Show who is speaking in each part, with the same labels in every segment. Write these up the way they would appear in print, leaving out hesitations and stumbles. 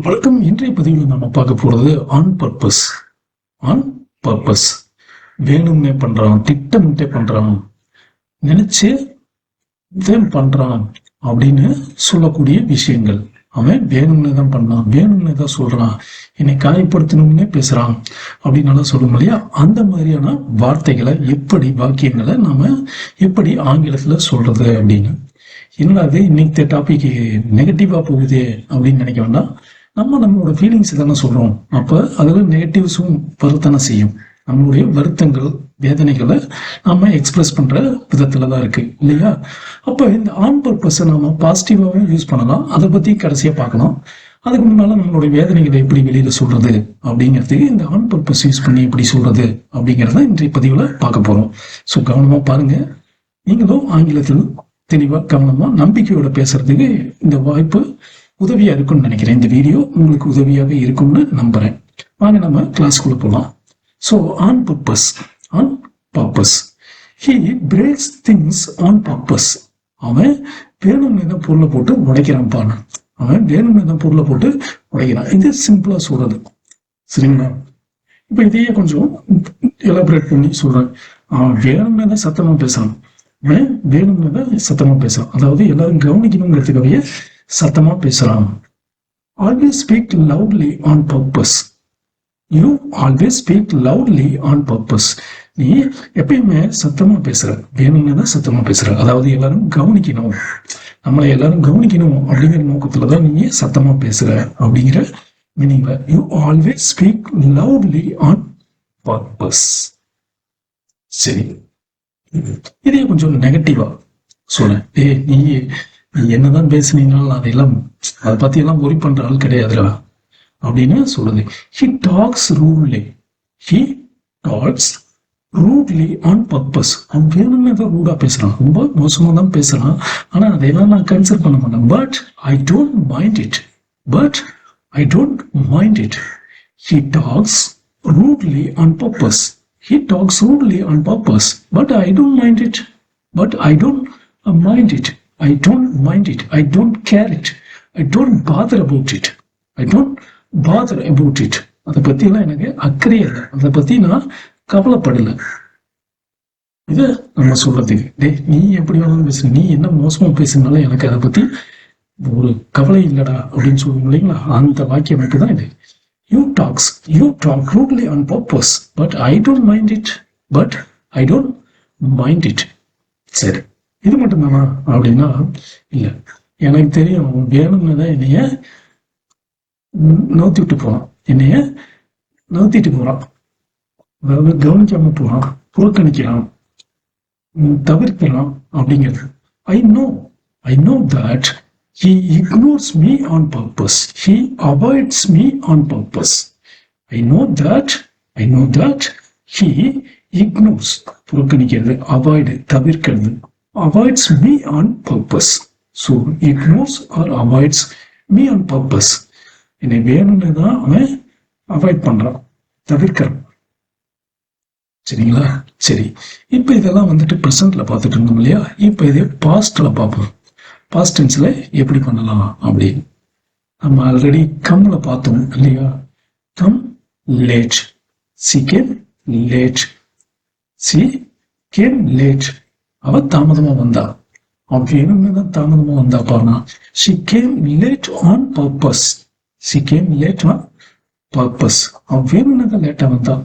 Speaker 1: வணக்கம். இன்றைய பதிவில் நம்ம பார்க்க போறது ஆன் பர்பஸ். ஆன் பர்பஸ் வேணும்னே பண்றான், திட்டமிட்டே பண்றான், நினைச்சு பண்றான் அப்படின்னு சொல்லக்கூடிய விஷயங்கள். அவன் வேணும்னு தான் பண்ணான், வேணும்னு தான் சொல்றான், என்னை காயப்படுத்தணும்னே பேசுறான் அப்படின்னு சொல்லும் இல்லையா? அந்த மாதிரியான வார்த்தைகளை எப்படி, வாக்கியங்களை நாம எப்படி ஆங்கிலத்துல சொல்றது அப்படின்னு. என்னடா அது இன்னைக்கு டாபிக் நெகட்டிவா போகுது அப்படின்னு நினைக்க வேண்டாம். நம்மளோட ஃபீலிங்ஸ் தானே சொல்றோம். அப்ப அதுல நெகட்டிவ்ஸும் வரத்தானே செய்யும். நம்மளுடைய வருத்தங்கள், வேதனைகளை நம்ம எக்ஸ்பிரஸ் பண்ற விதத்துல தான் இருக்கு இல்லையா? அப்ப இந்த ஆன் பர்பஸை நம்ம பாசிட்டிவாகவும் யூஸ் பண்ணலாம். அதை பத்தி கடைசியா பார்க்கணும். அதுக்கு முன்னால நம்மளுடைய வேதனைகளை எப்படி வெளியில சொல்றது அப்படிங்கிறதுக்கு இந்த ஆன் பர்பஸ் யூஸ் பண்ணி எப்படி சொல்றது அப்படிங்கிறத இன்றைய பதிவுல பார்க்க போறோம். ஸோ கவனமா பாருங்க. நீங்களும் ஆங்கிலத்தில் தெளிவா கவனமா நம்பிக்கையோட பேசுறதுக்கு இந்த வாய்ப்பு உதவியா இருக்கும்னு நினைக்கிறேன். இந்த வீடியோ உங்களுக்கு உதவியாக இருக்கும்னு நம்புறேன். வாங்க நம்ம கிளாஸ்க்குள்ள போலாம். So on purpose, on purpose. He breaks things on purpose. அவன் வேணும்னு தான் பொருளை போட்டு உடைக்கிறான். அவன் வேணும்னு தான் பொருளை போட்டு உடைக்கிறான். இது சிம்பிளா சொல்றது, சரிங்களா? இப்ப இதையே கொஞ்சம் எலாபரேட் பண்ணி சொல்றேன். அவன் வேணும்னு தான் சத்தமா பேசுறான். அவன் வேணும்னு தான் சத்தமா பேசுறான். அதாவது எல்லாரும் கவனிக்கணுங்கிறதுக்காகவே சத்தமா பேசுறான். Always speak loudly on purpose. You always speak loudly on purpose. நீ எப்பயுமே சத்தமா பேசுற, வேணும்னு தான் சத்தமா பேசுற. அதாவது எல்லாரும் கவனிக்கணும், நம்மளை எல்லாரும் கவனிக்கணும் அப்படிங்கிற நோக்கத்துலதான் நீ சத்தமா பேசுற அப்படிங்கிற மீனிங்ல you always speak loudly on purpose. சரி, இதே கொஞ்சம் நெகட்டிவா சொல்றேன். நீ என்னதான் பேசுனீங்கனாலும் அதையெல்லாம் அதை பத்தி எல்லாம் ஒரி பண்ற ஆள் கிடையாதுடா அப்படின்னு சொல்லுது. He talks rudely. He talks rudely on purpose. அவன் வேணும்னு தான் ரூடா பேசுறான், ரொம்ப மோசமா தான் பேசுறான். ஆனா அதையெல்லாம் நான் கன்சிடர் பண்ண மாட்டேன். But I don't mind it. But I don't mind it. He talks rudely on purpose. He talks rudely on purpose, but I don't mind it. But I don't mind it. I don't mind it. I don't care it. I don't bother about it. I don't bother about it. அதை பத்தி எல்லாம் எனக்கு அக்கறையே இல்லை, அதை பத்தி நான் கவலைப்படல. இத நம்ம சொல்றதுக்கு நீ எப்படி வேணாலும் பேசுற, நீ என்ன மோசமா பேசுனாலும் எனக்கு அதை பத்தி ஒரு கவலை இல்லடா அப்படின்னு சொல்லுவோம் இல்லைங்களா? அந்த வாக்கிய அமைப்பு தான் இது. You talk rudely on purpose, but I don't mind it. But I don't mind it. சரி, இது மட்டும் தானா அப்படின்னா இல்ல. எனக்கு தெரியும் வேணும்னு தான் என்னைய நோத்திட்டு போறான், என்னைய நோத்திட்டு போறான். அதாவது கவனிக்காம போறான், புறக்கணிக்கிறான், தவிர்க்கிறான் அப்படிங்கிறது. I know that he ignores me on purpose. He avoids me on purpose. I know that he ignores, புறக்கணிக்கிறது, avoid, தவிர்க்கிறது, avoids me on purpose. So ignores or avoids me on purpose. என்னை வேணும்னு தான் அவன் அவாய்ட் பண்றான், தவிர்க்கிறான். சரிங்களா? சரி, இப்ப இதெல்லாம் வந்துட்டு ப்ரெசென்ட்ல பார்த்துட்டு இருந்தோம் இல்லையா? இப்ப இதே பாஸ்ட்ல பார்ப்போம். பாஸ்ட் டென்ஸ்ல எப்படி பண்ணலாம் அப்படின்னு நம்ம ஆல்ரெடி கம்ல பார்த்தோம் இல்லையா? Come late. She came late. She came late. அவ தாமதமா வந்தா. அவன் வேணும்னு தான் தாமதமா வந்தாப்பானா. She came late on purpose. She came late on purpose. அவன் வேணும்னு தான் லேட்டா வந்தா.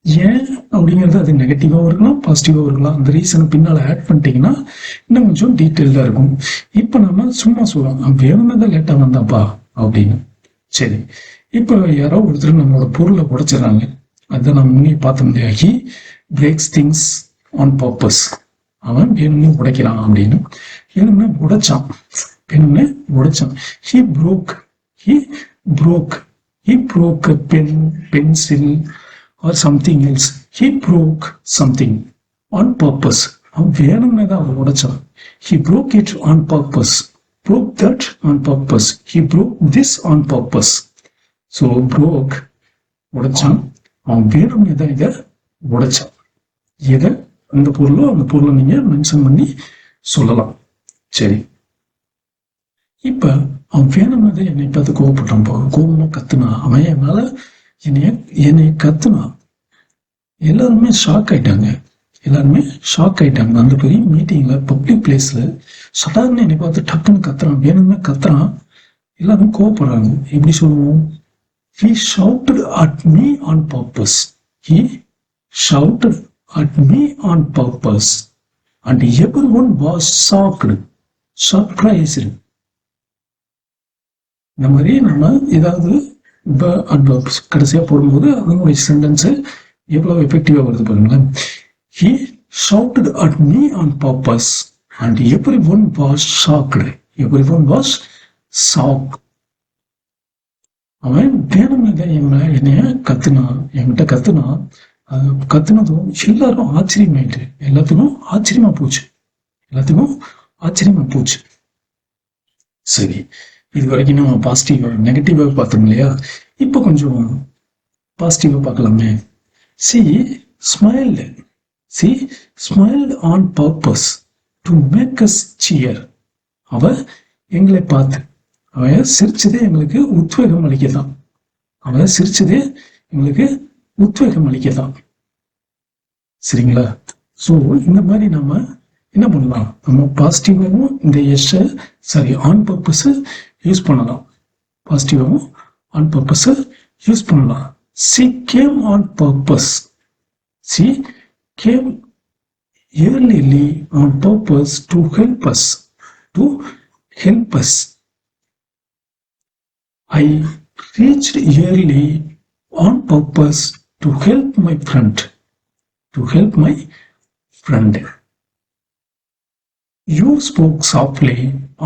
Speaker 1: ஏன் அப்படிங்கிறது அது நெகட்டிவாகவும் இருக்கலாம், பாசிட்டிவாகவும் இருக்கலாம். அந்த ரீசனை பின்னால ஆட் பண்ணிட்டீங்கன்னா இன்னும் கொஞ்சம் டீட்டெயில்டா இருக்கும். இப்ப நம்ம சும்மா சொல்லலாம் வேணும்னு தான் லேட்டா வந்தாப்பா அப்படின்னு. சரி, இப்ப யாரோ ஒருத்தர் நம்மளோட பொருளை உடைச்சிடறாங்க. அதுதான் நம்ம முன்னே பார்த்தோம் இல்லையா? He breaks things on purpose. அவன் வேணும்னு உடைக்கிறான் அப்படின்னு. வேணும்னு உடைச்சான், வேணும்னு உடைச்சான். He broke a pen, pencil or something else. He broke something on purpose. அவன் வேணும்னு தான் அவன் உடைச்சான். He broke it on purpose. Broke that on purpose. He broke this on purpose. So broke, உடைச்சான். அவன் வேணும்னு தான் இதை உடைச்சான். எதை? அந்த பொருளை நீங்க மென்ஷன் பண்ணி சொல்லலாம். சரி, இப்ப அவன் வேணும்னதை என்னை பார்த்து கோவப்பட்டான், கோபமா கத்துனான். அவன் என் மேல என்னை கத்துனான். எல்லாருமே ஷாக் ஆயிட்டாங்க. அந்த பெரிய மீட்டிங்ல, பப்ளிக் பிளேஸ்ல சடார்னு என்னை பார்த்து டக்குன்னு கத்துறான், வேணும்னு கத்துறான். எல்லாரும் கோவப்படுறாங்க. எப்படி சொல்லுவோம்? He shouted at me on purpose. He shouted at me on purpose. And everyone was shocked, surprised. இந்த மாதிரி நம்ம ஏதாவது கடைசியா போடும்போது அதனுடைய சென்டென்ஸ் எவ்வளவு எஃபெக்டிவா வருது பாருங்களேன். He shouted at me on purpose and everyone was shocked. Everyone was shocked. அவன் வேணும்னு என்னைய கத்துனான், என்கிட்ட கத்துனதும் எல்லாரும் ஆச்சரியமாயிட்டு, எல்லாத்துக்கும் ஆச்சரியமா போச்சு. சரி, இது வரைக்கும் நம்ம பாசிட்டிவா நெகட்டிவா பார்த்தோம் இல்லையா? இப்ப கொஞ்சம் பாசிட்டிவா பார்க்கலாமே. smiled on purpose to make us cheer. அவ எங்களை பார்த்து அவன் சிரிச்சதே எங்களுக்கு உத்வேகம் அளிக்கதான். சரிங்களா? சோ இந்த மாதிரி நம்ம என்ன பண்ணலாம்? நம்ம பாசிட்டிவாவும் இந்த ஆன் பர்பஸ் யூஸ் பண்ணலாம். She came on purpose. She came early on purpose to help us. I reached early on purpose to help my friend. You spoke softly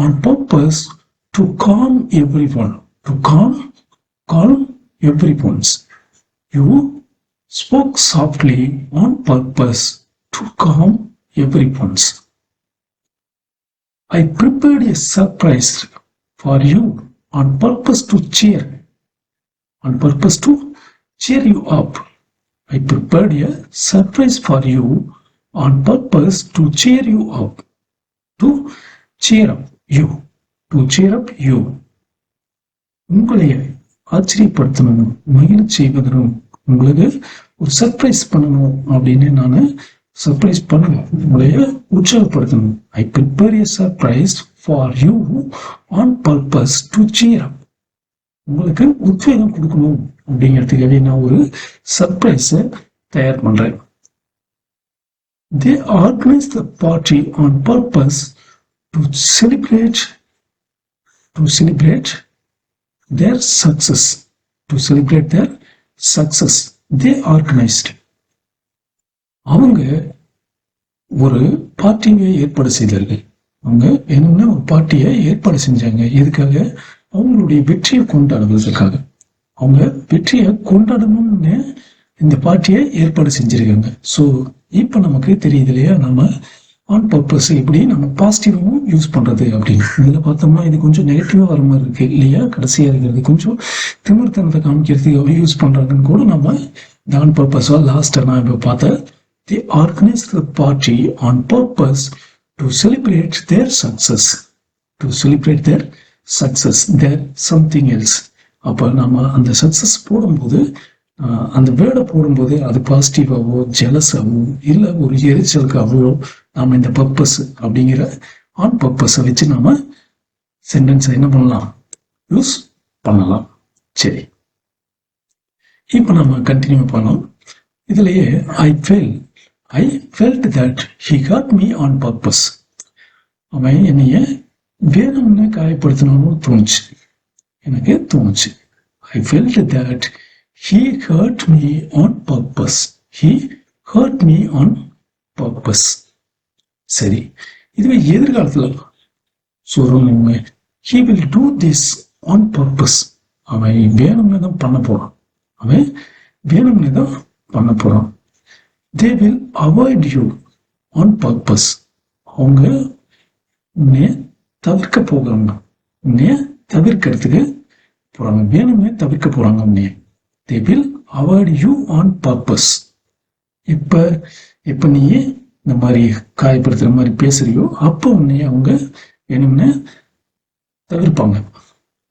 Speaker 1: on purpose to calm everyone. You spoke softly on purpose to calm everyone. I prepared a surprise for you on purpose to cheer you up. I prepared a surprise for you on purpose to cheer you up. To cheer up you. உங்களை ஆச்சரியப்படுத்தணும், மகிழ்ச்சி செய்வதனும், உங்களுக்கு ஒரு surprise பண்ணணும் அப்படின்னு நான் surprise பண்ணணும், உங்களைய உற்சாகப்படுத்தணும். I prepare a surprise for you on purpose to cheer up. உங்களுக்கு உத்வேகம் கொடுக்கணும் அப்படிங்கிறதுக்காக நான் ஒரு சர்ப்ரைஸ் தயார் பண்றேன். They organized the party on purpose to celebrate their success. They organized. அவங்க ஒரு பார்ட்டியை ஏற்பாடு செய்தார்கள். அவங்க என்னன்னா ஒரு பார்ட்டியை ஏற்பாடு செஞ்சாங்க. எதுக்காக? அவங்களுடைய வெற்றியை கொண்டாடுவதற்காக. அவங்க வெற்றியை கொண்டாடணும்னு இந்த பார்ட்டியை ஏற்பாடு செஞ்சிருக்காங்க. ஸோ இப்போ நமக்கு தெரியுது இல்லையா, நம்ம ஆன் பர்பஸ் எப்படி நம்ம பாசிட்டிவாகவும் யூஸ் பண்றது அப்படின்னு. இதுல பார்த்தோம்னா இது கொஞ்சம் நெகட்டிவா வர மாதிரி இருக்கு இல்லையா? கடைசியா இருக்கிறது கொஞ்சம் திமிர்த்தனத்தை காமிக்கிறதுக்கு யூஸ் பண்றாங்கன்னு கூட நம்ம ஆன் பர்பஸா லாஸ்டா நான் இப்போ பார்த்தேன். They organized the party on purpose to celebrate their success. Their something else. அப்போ நம்ம அந்த சக்சஸ் போடும்போது, அந்த வேர்டை போடும்போது அது பாசிட்டிவாவோ ஜெலஸாவோ இல்லை ஒரு எரிச்சலுக்காவோ நாம இந்த பர்பஸ் அப்படிங்கிற ஆன் பர்பஸை வச்சு நாம சென்டென்ஸை என்ன பண்ணலாம்? யூஸ் பண்ணலாம். சரி, இப்போ நம்ம கண்டினியூ பண்ணலாம். இதுலயே I felt that he got me on purpose. அவன் என்னைய வேணும்னு காயப்படுத்தணும்னு எனக்கு தோணுச்சு. I felt that he hurt me on purpose. சரி, இதுவே எதிர்காலத்துல சொல்றோம். He will do this on purpose. அவன் வேணும்னு தான் பண்ண போறான். They will avoid you on purpose. அவங்க தவிர்க்க போகிறாங்க, தவிர்க்கிறதுக்கு போறாங்க, வேணும்னே தவிர்க்க போறாங்க. They will avoid you on purpose. இப்ப நீ இந்த மாதிரி காயப்படுத்துற மாதிரி பேசுறியோ அப்போ உன்னை அவங்க வேணும்னே தவிர்ப்பாங்க,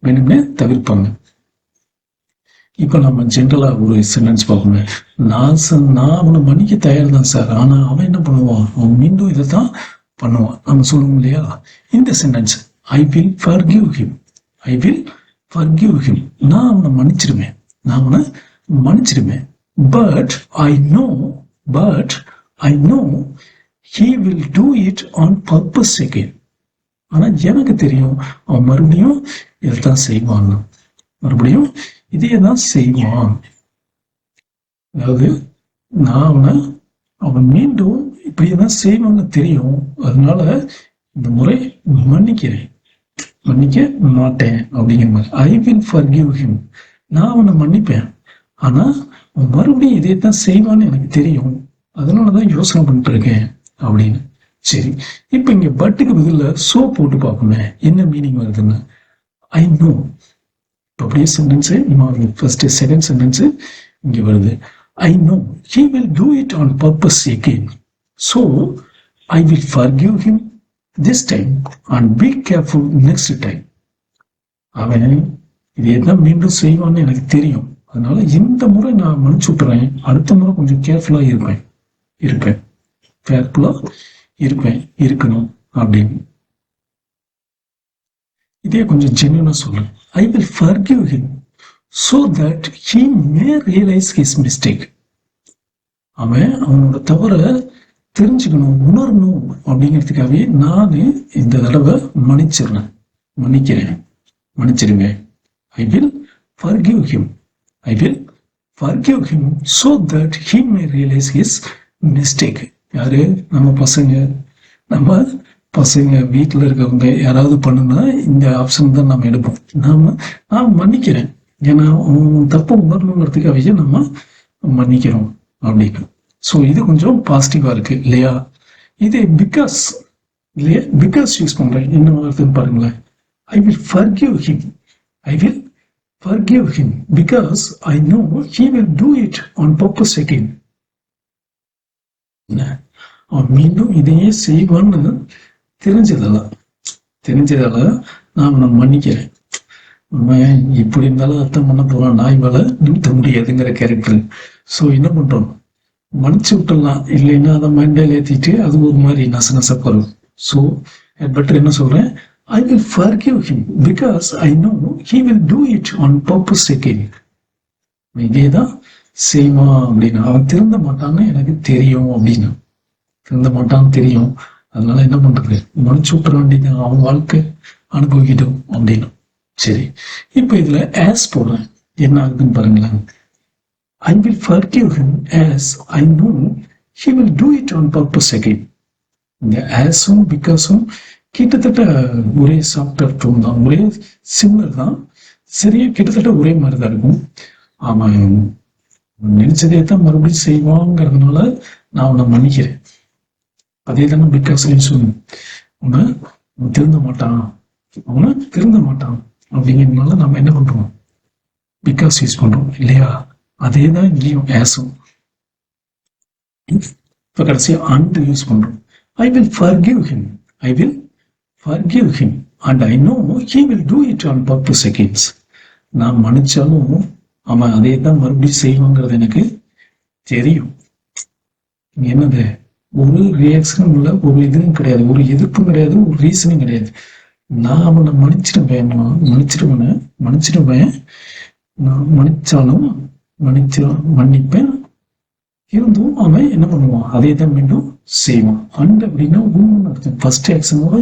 Speaker 1: வேணும்னே தவிர்ப்பாங்க. இப்போ நம்ம ஜென்ரலா ஒரு சென்டென்ஸ் பார்ப்போமே, நான் அவனை மன்னிக்க தயார் தான் சார், ஆனா அவன் என்ன பண்ணுவான், அவன் மீண்டும் இதை தான் பண்ணுவான். நம்ம சொல்லுவோம் இல்லையா, இந்த sentence I will forgive him, I will forgive him, நான் அவனை மன்னிச்சிருவேன், நான் அவனை மன்னிச்சிருவேன். But I know, but I know he will do it on purpose again. ஆனா எனக்கு தெரியும் அவன் மறுபடியும் இதைத்தான் செய்வான், மறுபடியும் இதையே தான் செய்வான். அதாவது நான் அவன் மீண்டும் இப்படியேதான் செய்வான்னு தெரியும், அதனால இந்த முறை மன்னிக்கிறேன், மன்னிக்க மாட்டேன் அப்படிங்கிற மாதிரி. ஐ வில் ஃபர்கிவ் ஹிம், நான் அவனை மன்னிப்பேன், ஆனா அவன் மறுபடியும் இதே தான் செய்வான்னு எனக்கு தெரியும், அதனாலதான் யோசனை பண்ணிட்டு இருக்கேன் அப்படின்னு. சரி, இப்ப இங்க பட்டுக்கு பதில சோ போட்டு பார்ப்போமே என்ன மீனிங் வருதுன்னு. ஐ நோ, அப்படியே சென்டென்ஸ் ஃபர்ஸ்ட் செகண்ட் சென்டென்ஸ் இங்க வருது. ஐ know he will do it on purpose again, so I will forgive him this time and be careful next time. அவன் இது என்ன மீண்டும் செய்வான்னு எனக்கு தெரியும், அதனால இந்த முறை நான் மன்னிச்சு விட்டுறேன், அடுத்த முறை கொஞ்சம் கேர்ஃபுல்லா இருப்பேன் கேர்ஃபுல்லா இருக்கணும் அப்படின்னு. இதே கொஞ்சம் ஜென்யூனா சொல்றேன். ஐ will forgive him so that he may realize his mistake. அவனோட தவற தெரிஞ்சுக்கணும், உணரணும் அப்படிங்கிறதுக்காகவே நான் இந்த தடவை மன்னிச்சிருங்க. ஐ will forgive him, I will forgive him so that he may realize his mistake. யாரு? நம்ம பசங்க வீட்டில் இருக்கவங்க யாராவது பண்ணுனா இந்த ஆப்ஷன் தான் நம்ம எடுப்போம். நான் மன்னிக்கிறேன், ஏன்னா தப்பு உணரணுங்கிறதுக்காகவே நம்ம மன்னிக்கிறோம் அப்படின்னு. ஸோ இது கொஞ்சம் பாசிட்டிவா இருக்கு இல்லையா? இது பிகாஸ் இல்லையா, பிகாஸ் யூஸ் பண்றேன், என்ன வருதுன்னு பாருங்களேன். ஐ will forgive him, I will forgive him because I know he will do it on purpose again. அவன் மீண்டும் இதையே செய்வான்னு தெரிஞ்சதால நான் அவனை மன்னிக்கிறேன். இப்படி இருந்தாலும் அர்த்தம் பண்ண போறான், நாய் மேல நிறுத்த முடியாதுங்கிற கேரக்டர். ஸோ என்ன பண்றோம், மன்னிச்சு விட்டுலாம், இல்லைன்னா அதை மைண்ட்ல ஏத்திட்டு அது ஒரு மாதிரி நசப்படும். ஸோ பெட்டர் என்ன சொல்றேன், ஐ will forgive him because I know he will do it on purpose again. இதேதான் செய்வான் அப்படின்னு, அவன் திருந்த மாட்டான்னு எனக்கு தெரியும் அப்படின்னு, திருந்த மாட்டான்னு தெரியும், அதனால என்ன பண்றது, மன்னிச்சு விட்டுற வேண்டியது, அவன் வாழ்க்கை அனுபவிக்கிட்டோம் அப்படின்னு. சரி, இப்ப இதுல ஆஸ் போடுறேன், என்ன ஆகுதுன்னு பாருங்களேன். ஐ will forgive him as I know he will do it on purpose again. இந்த ஆஸும் பிகாஸும் கிட்டத்தட்ட ஒரே சாஃப்ட்வேர் டோன் தான், ஒரே சிம்லர் தான், சரியா கிட்டத்தட்ட ஒரே மாதிரி தான் இருக்கும். அவன் நினைச்சதே தான் மறுபடியும் செய்வாங்கிறதுனால நான் அவனை மன்னிக்கிறேன். அதே தானே பிகாஸ்லையும் சொல்லணும், அவனை திருந்த மாட்டான் அப்படிங்கிறதுனால நம்ம என்ன பண்றோம், பிகாஸ் யூஸ் பண்றோம் இல்லையா? அதே தான் இங்கேயும் ஆஸும். இப்ப கடைசியா அண்ட் யூஸ் பண்றோம். ஐ will forgive him, I will forgive him and I know he will do it on purpose against. நான் மன்னிச்சாலும் அவன் அதே தான் மறுபடியும் செய்வாங்கிறது எனக்கு தெரியும். என்னது, ஒரு ரியாக்ஷனும் இல்லை, ஒரு இதுவும் கிடையாது, ஒரு எதிர்ப்பும் கிடையாது, ஒரு ரீசனும் கிடையாது. நான் அவனை மன்னிச்சிடுவேன், நான் மன்னிச்சாலும் மன்னிப்பேன், இருந்தும் அவன் என்ன பண்ணுவான், அதே தான் மீண்டும் செய்வான். அண்ட் அப்படின்னா ஒண்ணு அர்த்தம். ஃபர்ஸ்ட் ஆக்ஷனோட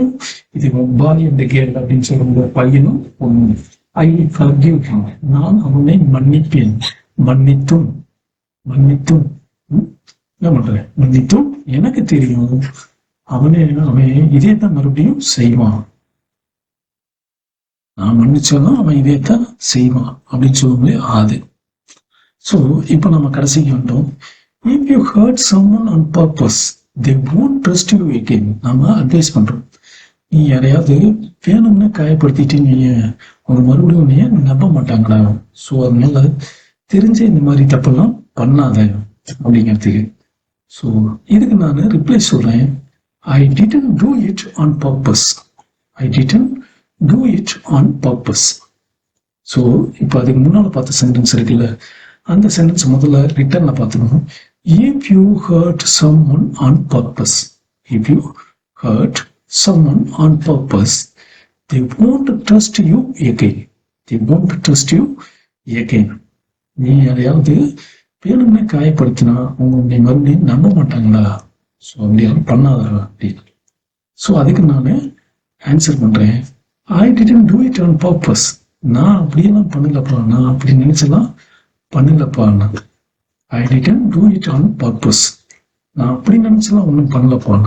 Speaker 1: இது பாய் அண்ட் கேர்ள் அப்படின்னு சொல்லும்போது பையனும் ஒண்ணு. ஐ ஃபர்கிவ் ஹிம், நான் அவனை மன்னிப்பேன், மன்னித்தும் என்ன பண்றேன், மன்னித்தும் எனக்கு தெரியும் அவன் இதே தான் மறுபடியும் செய்வான், நான் மன்னிச்சாலும் அவன் இதே தான் செய்வான் அப்படின்னு சொல்லும்போது ஆது. ஸோ இப்போ நம்ம கடைசிக்கு வந்தோம். If you hurt someone on purpose they won't trust you again. நம்ம அட்வைஸ் பண்றோம், நீ யாரையாவது வேணும்னு காயப்படுத்திட்டு நீ அவங்க மறுபடியும் நீ நம்ப மாட்டாங்கடா. ஸோ அதனால தெரிஞ்ச இந்த மாதிரி தப்பெல்லாம் பண்ணாத அப்படிங்கிறதுக்கு. ஸோ இதுக்கு நான் ரிப்ளை சொல்றேன், I didn't do it on purpose, I didn't do it on purpose. So இப்போ அதுக்கு முன்னால் பார்த்த சென்டென்ஸ் இருக்குல்ல, அந்த சென்டென்ஸ் முதல்ல ரிட்டர்ன்ல பார்த்துக்கணும். If you hurt someone on purpose, if you hurt someone on purpose, they won't trust you again. They won't trust you again. நீ யாரையாவது வேணும்னே காயப்படுத்தினா உன்னை மறுபடியும் நம்ப மாட்டாங்களா? ஸோ அப்படியெல்லாம் பண்ணாதா அப்படின்னு. ஸோ அதுக்கு நான் ஆன்சர் பண்றேன், I didn't do it on purpose. நான் அப்படியெல்லாம் பண்ணலப்பா, நான் அப்படி நினைச்செல்லாம் பண்ணலப்பா. நான் I didn't do it on purpose, நான் அப்படி நினைச்செல்லாம் ஒன்றும் பண்ணலப்பா.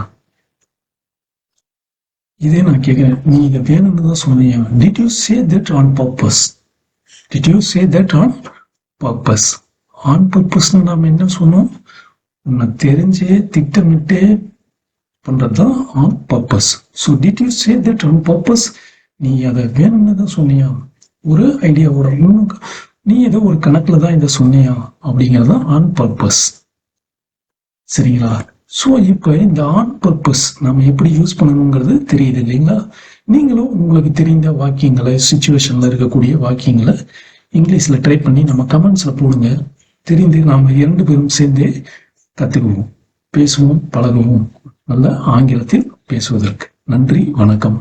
Speaker 1: இதே நான் கேட்கிறேன், நீ இதை வேணும்னு தான் சொன்னீங்க. Did you say that on purpose? Did you say that on purpose? On பர்பஸ்ன்னு நாம என்ன சொன்னோம்? உன்னை தெரிஞ்சே திட்டமிட்டே பண்றதுதான் on purpose. So did you say that on purpose? நீ அதை வேணும்னு தான் சொன்னியா? ஒரு ஐடியாவோட நீ ஏதோ ஒரு கணக்குல தான் இதை சொன்னியா அப்படிங்கிறதான் ஆன் பர்பஸ். சரிங்களா? ஸோ இப்போ இந்த ஆன் பர்பஸ் நம்ம எப்படி யூஸ் பண்ணணுங்கிறது தெரியுது இல்லைங்களா? நீங்களும் உங்களுக்கு தெரிந்த வாக்கியங்களை, சுச்சுவேஷன்ல இருக்கக்கூடிய வாக்கியங்களை இங்கிலீஷ்ல ட்ரை பண்ணி நம்ம கமெண்ட்ஸ்ல போடுங்க. தெரிந்து நாம 2 பேரும் சேர்ந்தே கத்துக்குவோம், பேசுவோம், பழகுவோம் நல்ல ஆங்கிலத்தில் பேசுவதற்கு. நன்றி, வணக்கம்.